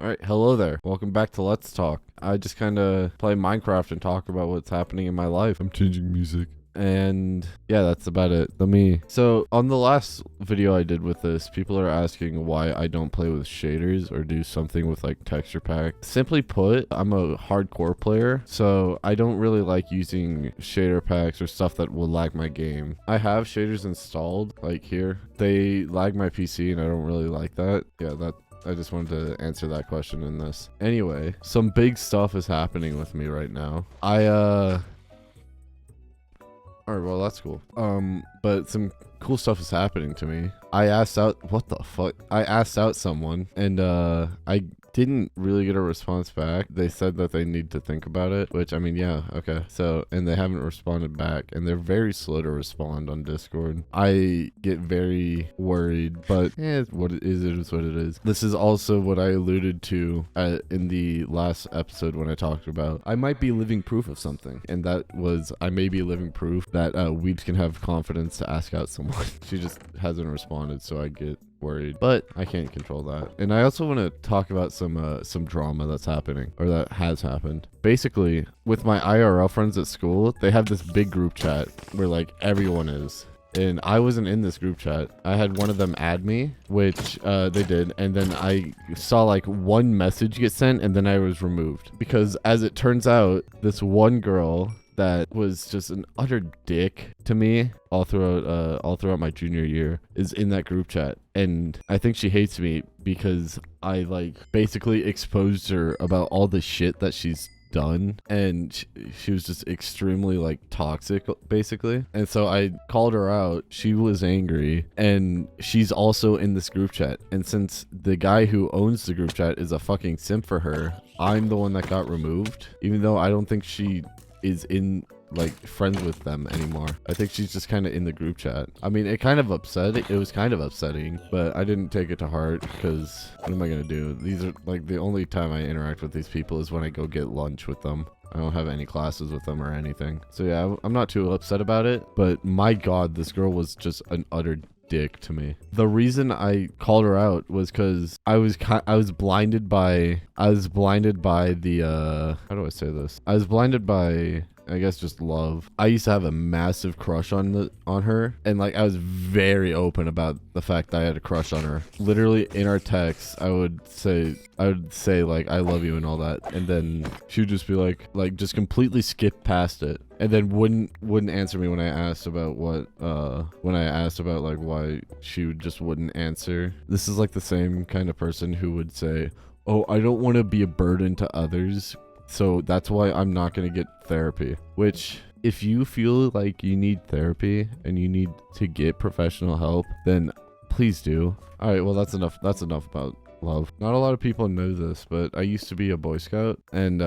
Alright, hello there. Welcome back to Let's Talk. I just kind of play Minecraft and talk about what's happening in my life. I'm changing music. And yeah, that's about it. So on the last video I did with this, people are asking why I don't play with shaders or do something with like texture pack. Simply put, I'm a hardcore player, so I don't really like using shader packs or stuff that will lag my game. I have shaders installed, like here. They lag my PC and I don't really like that. I just wanted to answer that question in this. Anyway, some big stuff is happening with me right now. Alright, well, that's cool. But some cool stuff is happening to me. I asked out someone, and I didn't really get a response back. They said that they need to think about it, which, I mean, yeah, okay. So, and they haven't responded back, and they're very slow to respond on Discord. I get very worried, but what it is what it is. This is also what I alluded to in the last episode when I talked about I might be living proof of something, and that was I may be living proof that weebs can have confidence to ask out someone. She just hasn't responded, so I get worried, but I can't control that. And I also want to talk about some drama that's happening, or that has happened. Basically, with my IRL friends at school, they have this big group chat where like everyone is. And I wasn't in this group chat. I had one of them add me, which they did. And then I saw like one message get sent, and then I was removed. Because as it turns out, this one girl that was just an utter dick to me all throughout my junior year is in that group chat. And I think she hates me because I like basically exposed her about all the shit that she's done, and she was just extremely like toxic basically. And so I called her out. She was angry, and she's also in this group chat. And since the guy who owns the group chat is a fucking simp for her, I'm the one that got removed, even though I don't think she is in like friends with them anymore. I think she's just kind of in the group chat. I mean, it was kind of upsetting, but I didn't take it to heart because what am I gonna do? These are like the only time I interact with these people is when I go get lunch with them. I don't have any classes with them or anything. So yeah, I'm not too upset about it, but my god, this girl was just an utter dick to me. The reason I called her out was because I was blinded by the how do I say this? I was blinded by, I guess, just love. I used to have a massive crush on her, and like I was very open about the fact that I had a crush on her. Literally in our texts, I would say like I love you and all that, and then she would just be like just completely skip past it, and then wouldn't answer me when I asked about like why. She just wouldn't answer. This is like the same kind of person who would say, "Oh, I don't want to be a burden to others, so that's why I'm not going to get therapy." Which, if you feel like you need therapy and you need to get professional help, then please do. All right, well, that's enough about love. Not a lot of people know this, but I used to be a Boy Scout, and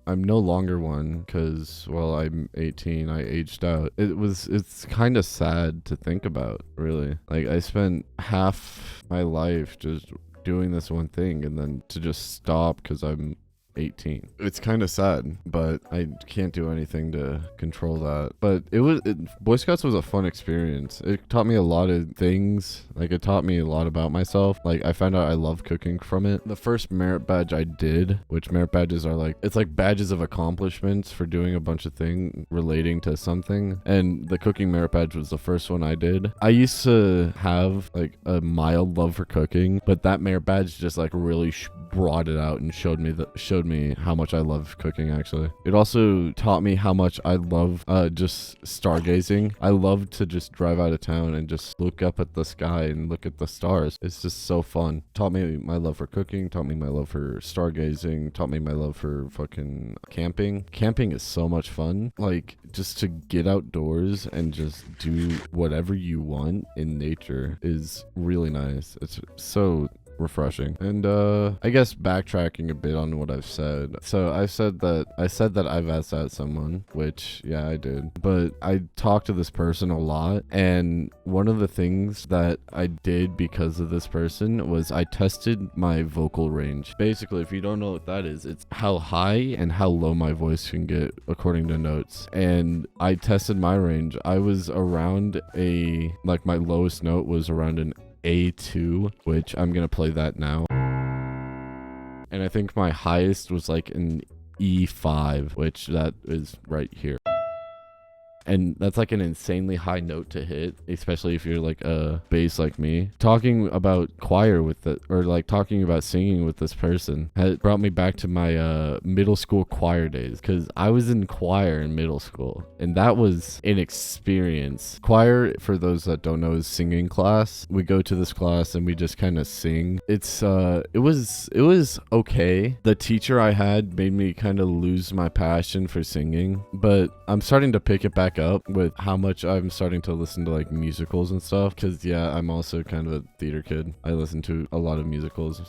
I'm no longer one because, well, I'm 18. I aged out. It's kind of sad to think about, really. Like, I spent half my life just doing this one thing, and then to just stop because I'm 18. It's kind of sad, but I can't do anything to control that. But Boy Scouts was a fun experience. It taught me a lot of things. Like, it taught me a lot about myself. Like, I found out I love cooking from it. The first merit badge I did, which merit badges are like, it's like badges of accomplishments for doing a bunch of things relating to something. And the cooking merit badge was the first one I did. I used to have like a mild love for cooking, but that merit badge just like really brought it out and showed me how much I love cooking. Actually, it also taught me how much I love just stargazing. I love to just drive out of town and just look up at the sky and look at the stars. It's just so fun. Taught me my love for cooking, taught me my love for stargazing, taught me my love for fucking camping. Camping is so much fun. Like, just to get outdoors and just do whatever you want in nature is really nice. It's so refreshing. And I guess backtracking a bit on what I've said. So I said that I've asked out someone, which yeah, I did. But I talked to this person a lot, and one of the things that I did because of this person was I tested my vocal range. Basically, if you don't know what that is, it's how high and how low my voice can get according to notes. And I tested my range. I was around my lowest note was around an A2, which I'm gonna play that now. And I think my highest was like an E5, which that is right here. And that's like an insanely high note to hit, especially if you're like a bass like me. Talking about choir with it, or like talking about singing with this person, had brought me back to my middle school choir days, because I was in choir in middle school, and that was an experience. Choir, for those that don't know, is singing class. We go to this class and we just kind of sing. It was okay. The teacher I had made me kind of lose my passion for singing, but I'm starting to pick it back up with how much I'm starting to listen to like musicals and stuff, because yeah, I'm also kind of a theater kid. I listen to a lot of musicals.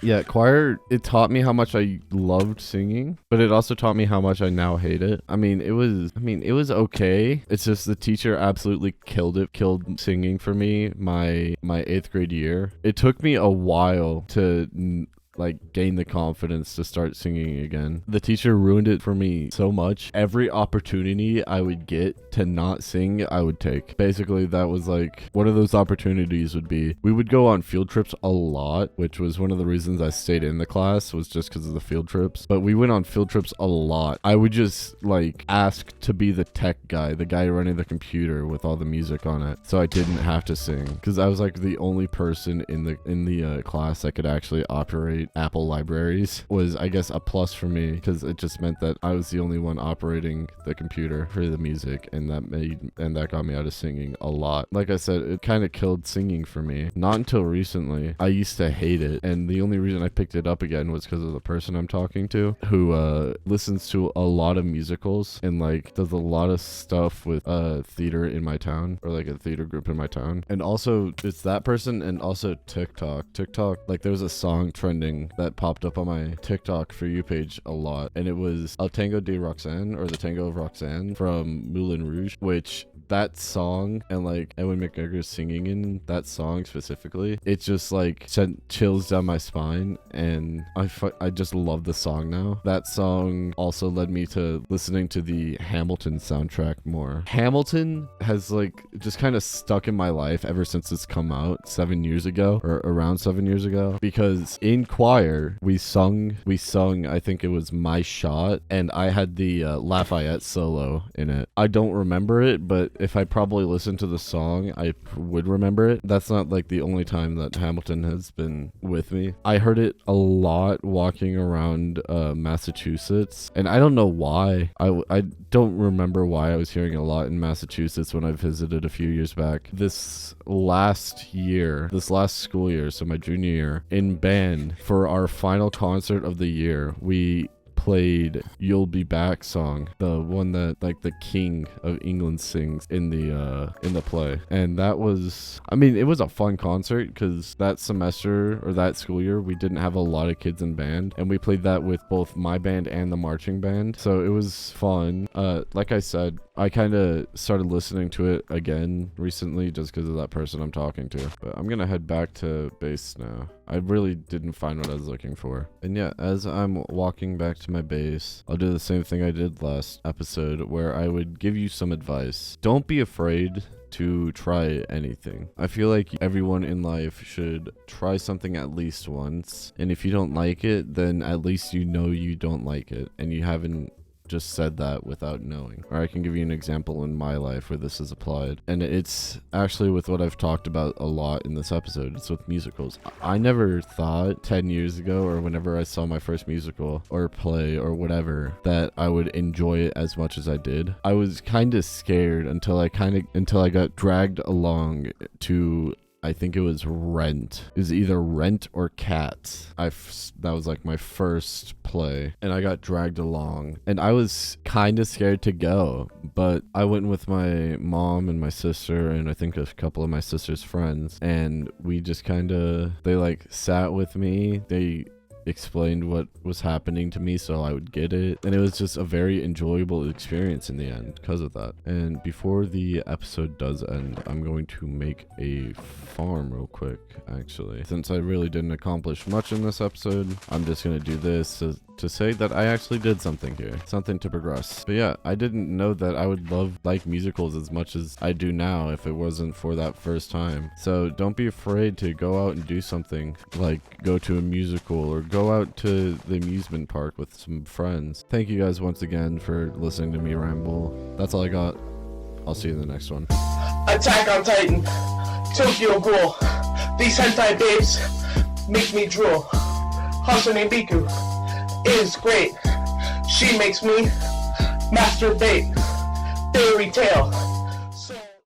Yeah, choir, it taught me how much I loved singing, but it also taught me how much I now hate it. I mean, it was okay. It's just the teacher absolutely killed singing for me my 8th grade year. It took me a while to like gain the confidence to start singing again. The teacher ruined it for me so much. Every opportunity I would get to not sing, I would take. Basically, that was like one of those opportunities would be, we would go on field trips a lot, which was one of the reasons I stayed in the class, was just because of the field trips. But we went on field trips a lot. I would just like ask to be the tech guy, the guy running the computer with all the music on it, so I didn't have to sing, because I was like the only person in the class that could actually operate Apple libraries. Was, I guess, a plus for me, because it just meant that I was the only one operating the computer for the music, and that got me out of singing a lot. Like I said, it kind of killed singing for me. Not until recently. I used to hate it, and the only reason I picked it up again was because of the person I'm talking to, who listens to a lot of musicals and like does a lot of stuff with theater in my town, or like a theater group in my town. And also, it's that person, and also TikTok, like there was a song trending that popped up on my TikTok For You page a lot, and it was El Tango de Roxanne, or The Tango of Roxanne from Moulin Rouge, which that song, and like Ewan McGregor singing in that song specifically, it just like sent chills down my spine, and I just love the song now. That song also led me to listening to the Hamilton soundtrack more. Hamilton has like just kind of stuck in my life ever since it's come out 7 years ago, or around 7 years ago, because in choir we sung, I think it was My Shot, and I had the Lafayette solo in it. I don't remember it, but if I probably listened to the song, I would remember it. That's not like the only time that Hamilton has been with me. I heard it a lot walking around Massachusetts, and I don't know why. I don't remember why I was hearing a lot in Massachusetts when I visited a few years back. This last school year, so my junior year, in band, for our final concert of the year, we played You'll Be Back song, the one that like the King of England sings in the play. And that was, I mean, it was a fun concert, because that semester, or that school year, we didn't have a lot of kids in band, and we played that with both my band and the marching band, so it was fun. Like I said, I kind of started listening to it again recently just because of that person I'm talking to. But I'm gonna head back to bass now. I really didn't find what I was looking for. And yeah, as I'm walking back to my base, I'll do the same thing I did last episode, where I would give you some advice. Don't be afraid to try anything. I feel like everyone in life should try something at least once. And if you don't like it, then at least you know you don't like it, and you haven't just said that without knowing. Or I can give you an example in my life where this is applied, and it's actually with what I've talked about a lot in this episode. It's with musicals. I never thought 10 years ago, or whenever I saw my first musical or play or whatever, that I would enjoy it as much as I did. I was kind of scared until I got dragged along to, I think it was Rent. It was either Rent or Cats. That was like my first play, and I got dragged along, and I was kind of scared to go, but I went with my mom and my sister, and I think a couple of my sister's friends, and we just they like sat with me. They explained what was happening to me so I would get it, and it was just a very enjoyable experience in the end because of that. And before the episode does end, I'm going to make a farm real quick, actually. Since I really didn't accomplish much in this episode, I'm just going to do this to to say that I actually did something here, something to progress. But yeah, I didn't know that I would like musicals as much as I do now if it wasn't for that first time. So don't be afraid to go out and do something, like go to a musical or go out to the amusement park with some friends. Thank you guys once again for listening to me ramble. That's all I got. I'll see you in the next one. Attack on Titan, Tokyo Ghoul. These hentai babes make me drool. Hatsune Miku is great. She makes me masturbate. Fairy tale.